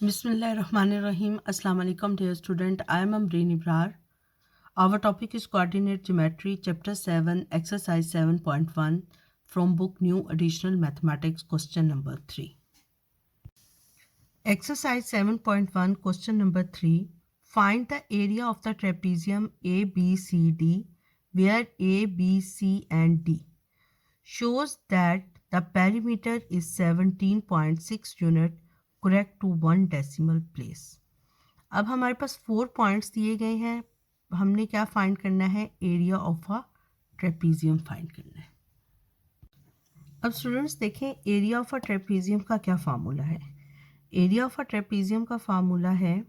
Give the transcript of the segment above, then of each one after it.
Bismillahirrahmanirrahim. Assalamu alaikum dear student. I am Amreen Ibrar. Our topic is coordinate geometry, chapter 7, exercise 7.1 from book New Additional Mathematics, question number 3. Exercise 7.1, question number 3. Find the area of the trapezium ABCD where A, B, C and D shows that the perimeter is 17.6 unit correct to 1 decimal place. अब हमारे पास 4 points दिए गए हैं, हमने क्या find करना है? Area of a trapezium find करना है। अब स्टूडेंट्स देखें, एरिया ऑफ अ ट्रेपीजियम का क्या फार्मूला है? एरिया ऑफ अ ट्रेपीजियम का फार्मूला है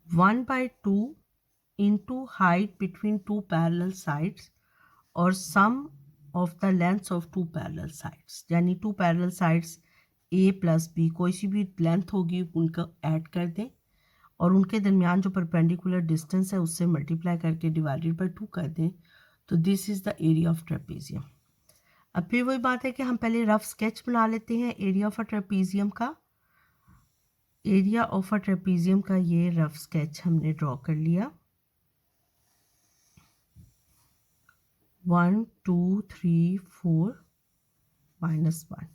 1/2 into height between two parallel sides और sum of the lengths of two parallel sides, यानी two parallel sides A plus B कोई सी भी लेंथ होगी उनका ऐड कर दें और उनके दरमियान जो परपेंडिकुलर डिस्टेंस है उससे मल्टीप्लाई करके डिवाइडेड बाय 2 कर दें, तो this is the area of trapezium. अब फिर वही बात है कि हम पहले रफ स्केच बना लेते हैं एरिया ऑफ अ ट्रेपीजियम का। एरिया ऑफ अ ट्रेपीजियम का ये रफ स्केच हमने ड्रॉ कर लिया। 1 2 3 4 -1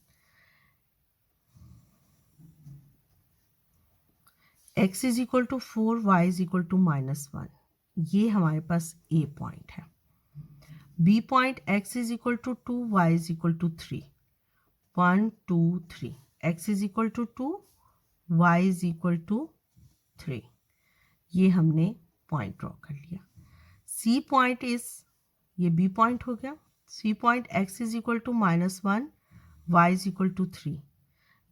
x is equal to 4 y is equal to -1, ये हमारे पास A पॉइंट है। B point x is equal to 2 y is equal to 3, 1 2 3, x is equal to 2 y is equal to 3, ये हमने point draw कर लिया। C पॉइंट इज, ये B point हो गया। C पॉइंट x is equal to -1 y is equal to 3,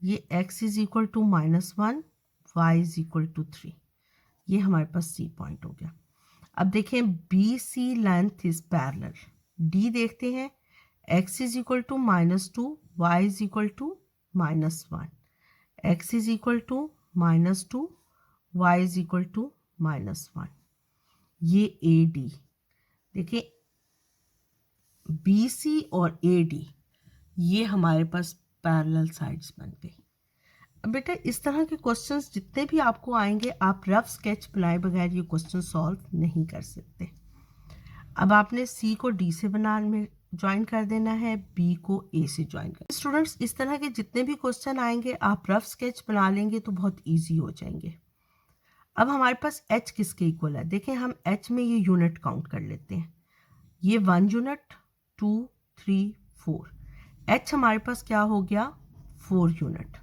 ये x is equal to -1 y is equal to 3, ये हमारे पास C पॉइंट हो गया। अब देखें BC length is parallel, D देखते हैं, x is equal to -2 y is equal to -1, x is equal to -2 y is equal to -1, ये AD देखिए, BC और AD ये हमारे पास पैरेलल साइड्स बन गई। अब बेटा इस तरह के क्वेश्चंस जितने भी आपको आएंगे, आप रफ स्केच बनाए बगैर ये क्वेश्चन सॉल्व नहीं कर सकते। अब आपने C को D से बना में ज्वाइन कर देना है, B को A से ज्वाइन कर। स्टूडेंट्स इस तरह के जितने भी क्वेश्चन आएंगे आप रफ स्केच बना लेंगे तो बहुत ईजी हो जाएंगे। अब हमारे पास H किसके इक्वल है? देखें हम H में ये यूनिट काउंट कर लेते हैं, ये 1 यूनिट 2 3 4, H हमारे पास क्या हो गया? 4 यूनिट।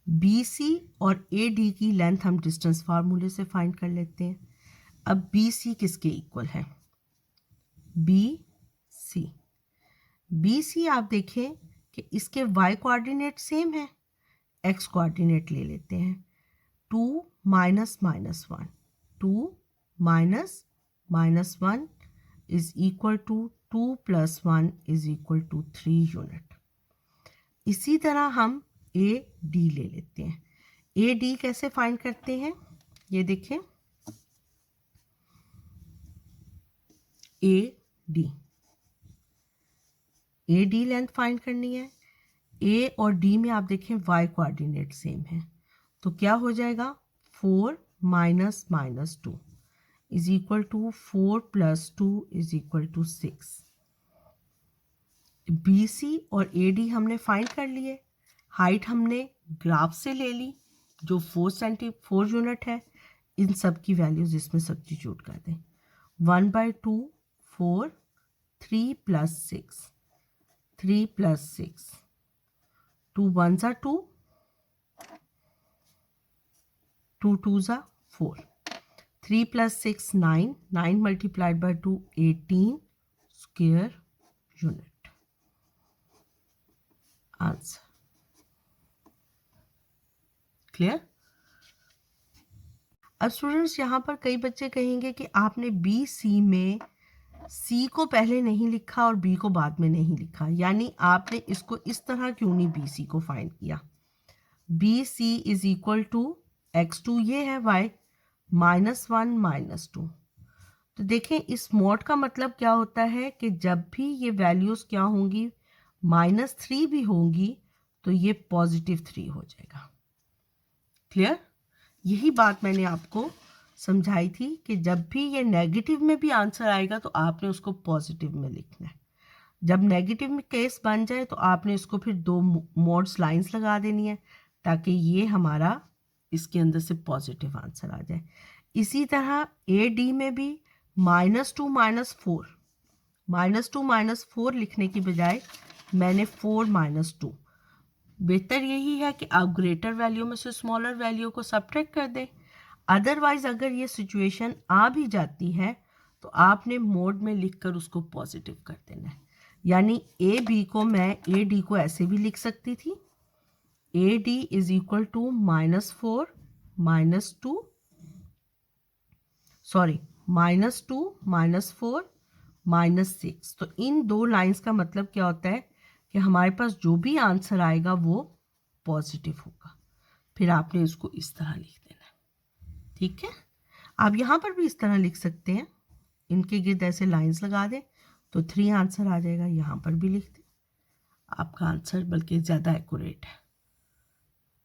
BC और AD की लेंथ हम डिस्टेंस फार्मूले से फाइंड कर लेते हैं। अब BC किसके इक्वल है? BC आप देखें कि इसके y कोऑर्डिनेट सेम है, x कोऑर्डिनेट ले लेते हैं। 2 -1, 2 -1 is equal to 2 + 1 is equal to 3 unit. इसी तरह हम AD ले लेते हैं। AD कैसे फाइंड करते हैं? ये देखें, AD लेंथ फाइंड करनी है। A और D में आप देखें y कोऑर्डिनेट सेम है, तो क्या हो जाएगा? 4 - -2 is equal to 4 + 2 is equal to 6। BC और AD हमने फाइंड कर लिए, हाइट हमने ग्राफ से ले ली जो 4 यूनिट है, इन सब की वैल्यूज इसमें सब्स्टिट्यूट कर दें। 1/2 4, 3 + 6, 3 + 6, 2 1s are 2, 2 2s are 4, 3 + 6 9, 9 multiplied by 2 18 square unit। Answer clear? अब स्टूडेंट्स यहाँ पर कई बच्चे कहेंगे कि आपने BC में C को पहले नहीं लिखा और B को बाद में नहीं लिखा, यानी आपने इसको इस तरह क्यों नहीं BC को फाइंड किया? BC is equal to x2 ये है y -1 -2, तो देखें इस मॉड का मतलब क्या होता है कि जब भी ये वैल्यूज़ क्या होंगी, -3 भी होंगी तो ये +3 हो जाएगा। क्लियर? यही बात मैंने आपको समझाई थी कि जब भी ये नेगेटिव में भी आंसर आएगा तो आपने उसको पॉजिटिव में लिखना है। जब नेगेटिव में केस बन जाए तो आपने इसको फिर 2 मोड्स लाइंस लगा देनी है ताकि ये हमारा इसके अंदर से पॉजिटिव आंसर आ जाए। इसी तरह AD में भी -2 -4, -2 -4 लिखने की बजाय मैंने 4 -2। बेहतर यही है कि आप ग्रेटर वैल्यू में से स्मॉलर वैल्यू को सब्ट्रैक्ट कर दें। अदरवाइज अगर ये सिचुएशन आ भी जाती है तो आपने मोड में लिखकर उसको पॉजिटिव कर देना है। यानी AB को मैं AD को ऐसे भी लिख सकती थी, AD is equal to -4 -2 sorry -2 -4 -6। तो इन 2 लाइंस का मतलब क्या होता है कि हमारे पास जो भी आंसर आएगा वो पॉजिटिव होगा। फिर आपने इसको इस तरह लिख देना है। ठीक है, आप यहाँ पर भी इस तरह लिख सकते हैं, इनके गिर्द ऐसे लाइंस लगा दें तो 3 आंसर आ जाएगा। यहाँ पर भी लिख दें, आपका आंसर बल्कि ज़्यादा एक्यूरेट है।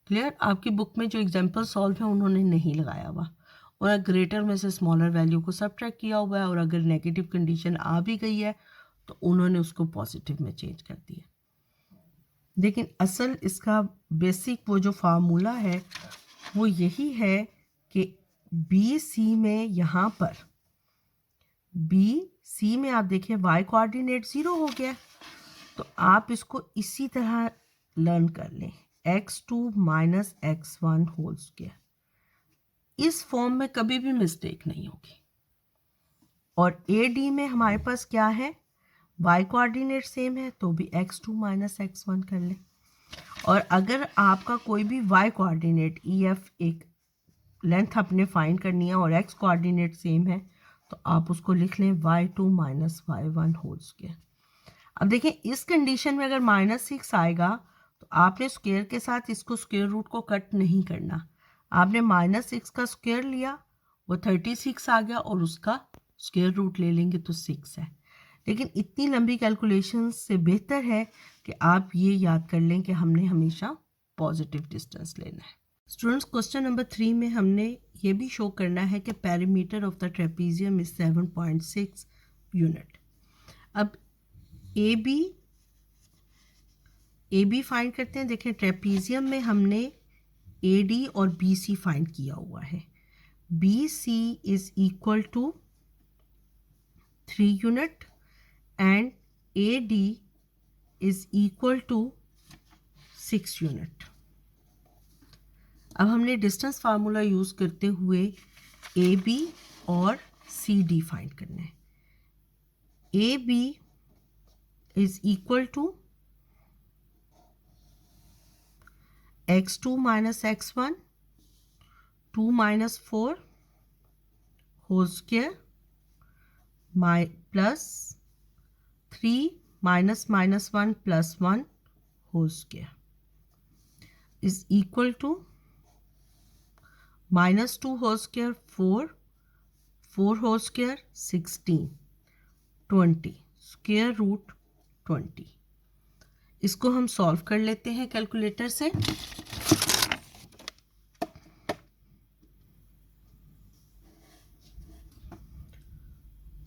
क्लियर? आपकी बुक में जो एग्जाम्पल सॉल्व है उन्होंने नहीं लगाया हुआ, और ग्रेटर में से स्मॉलर वैल्यू को सब्ट्रैक्ट किया हुआ है, और अगर नेगेटिव कंडीशन आ भी गई है तो उन्होंने उसको पॉजिटिव में चेंज कर दिया। लेकिन असल इसका बेसिक वो जो फार्मूला है वो यही है कि BC में यहाँ पर BC में आप देखिए y कोऑर्डिनेट 0 हो गया, तो आप इसको इसी तरह लर्न कर लें, x2 - x1 होल स्क्वायर। इस फॉर्म में कभी भी मिस्टेक नहीं होगी। और AD में हमारे पास क्या है, y कोऑर्डिनेट सेम है तो भी x2 - x1 कर लें। और अगर आपका कोई भी y कोऑर्डिनेट EF एक लेंथ अपने फाइंड करनी है और x कोऑर्डिनेट सेम है तो आप उसको लिख लें y2 - y1 होल स्क्वायर। अब देखें इस कंडीशन में अगर -6 आएगा तो आपने स्क्वायर के साथ इसको स्क्वायर रूट को कट नहीं करना, आपने -6 का स्क्वायर लिया वो 36 आ गया और उसका स्क्वायर रूट ले लेंगे तो 6 है। लेकिन इतनी लंबी कैलकुलेशन से बेहतर है कि आप ये याद कर लें कि हमने हमेशा पॉजिटिव डिस्टेंस लेना है। स्टूडेंट्स, क्वेश्चन नंबर 3 में हमने ये भी शो करना है कि perimeter of the trapezium is 7.6 unit. अब ए बी फाइंड करते हैं। देखें ट्रेपीजियम में हमने AD और BC फाइंड किया हुआ है। BC is equal to 3 unit and AD is equal to 6 unit. अब हमने डिस्टेंस फार्मूला यूज़ करते हुए AB और CD फाइंड करना है। AB is equal to x2 - x1 2 - 4 whole square plus 3 - -1 + 1 whole square is equal to -2 whole square 4 whole square 16 20 square root 20। इसको हम solve कर लेते हैं कैलकुलेटर से।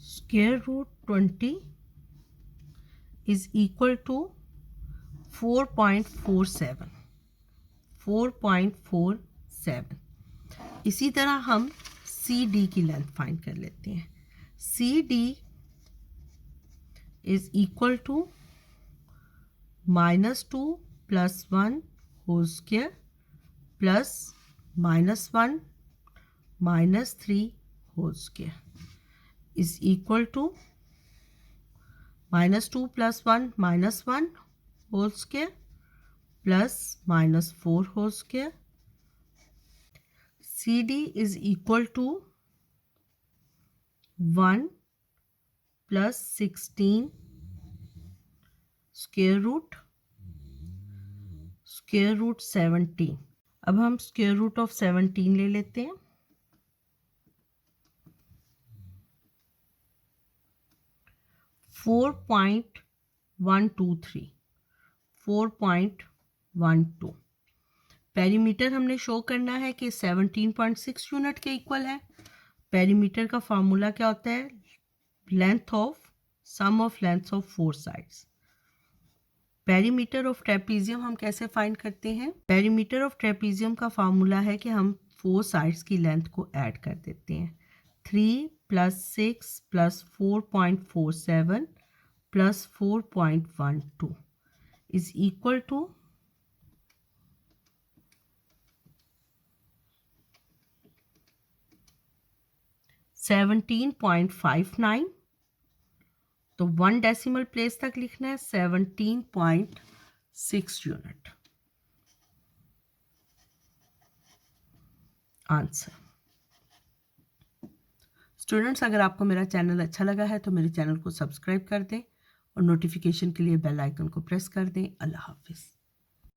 Square root 20 is equal to 4.47। इसी तरह हम CD की लेंथ फाइंड कर लेते हैं। CD is equal to -2 + 1 whole square plus -1 -3 whole square is equal to -2 + 1 -1 whole square plus -4 whole square. CD is equal to 1 + 16 square root 17। अब हम square root of 17 ले लेते हैं। 4.123 4.12। पेरीमीटर हमने शो करना है कि 17.6 यूनिट के इक्वल है। पेरीमीटर का फार्मूला क्या होता है? Length of sum of length of 4 sides. Perimeter of trapezium हम कैसे फाइंड करते हैं? पेरीमीटर ऑफ ट्रेपीजियम का फार्मूला है कि हम 4 साइड्स की लेंथ को ऐड कर देते हैं। 3 + 6 + 4.47 + 4.12 इज इक्वल टू 17.59। तो 1 डेसिमल प्लेस तक लिखना है 17.6 यूनिट। आंसर। स्टूडेंट्स, अगर आपको मेरा चैनल अच्छा लगा है तो मेरे चैनल को सब्सक्राइब कर दें और नोटिफिकेशन के लिए बेल आइकन को प्रेस कर दें। अल्लाह हाफिज़।